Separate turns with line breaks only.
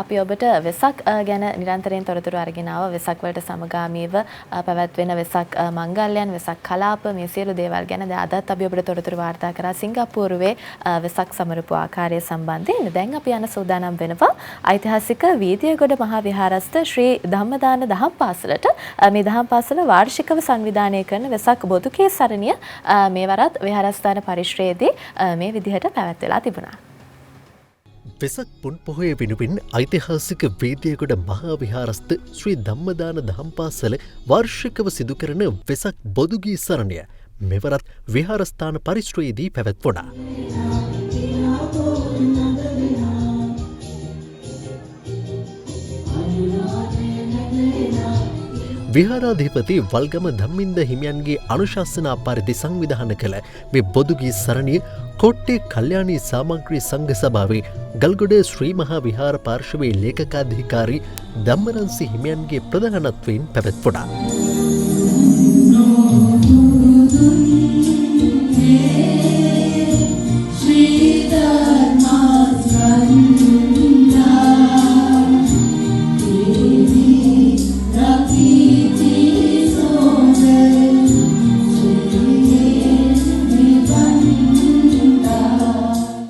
අපි ඔබට වෙසක් ගැන නිරන්තරයෙන් තොරතුරු අරගෙන ආවා. වෙසක් වලට සමගාමීව පැවැත්වෙන වෙසක් මංගල්‍යයන්, වෙසක් කලාප මේ සියලු දේවල් ගැන අදත් අපි ඔබට තොරතුරු වාර්තා කරා සිංගප්පූරුවේ වෙසක් සමරපු ආකාරය සම්බන්ධයෙන්. දැන් අපි යන සූදානම් වෙනවා ඓතිහාසික වීදියගොඩ මහා විහාරස්ථ ශ්‍රී ධම්මදාන දහම් පාසලට. මේ දහම් පාසල වාර්ෂිකව සංවිධානය කරන වෙසක් බොදුකේ සරණිය මේ වරත් විහාරස්ථාන පරිශ්‍රයේදී මේ විදිහට පැවැත්වලා තිබුණා.
වෙසක් පුන් පොහොය වෙනුවෙන් ඓතිහාසික වේදියගොඩ මහා විහාරස්ථ ශ්‍රී ධම්මදාන දහම් පාසල වාර්ෂිකව සිදු කරන වෙසක් බොදුගී සරණිය මෙවරත් විහාරස්ථාන පරිශ්‍රයේදී පැවැත්වුණා. විහාරාධිපති වල්ගම ධම්මින්ද හිමියන්ගේ අනුශාසනා පරිදි සංවිධානය කළ මේ බොදුගී සරණිය කොට්ටේ කල්යාණී සාමග්‍රී සංඝ සභාවේ ගල්ගොඩ ශ්‍රී මහා විහාර පාර්ශවයේ ලේකකාධිකාරී ධම්මරන්සි හිමියන්ගේ ප්‍රධානත්වයෙන් පැවැත්වුණා.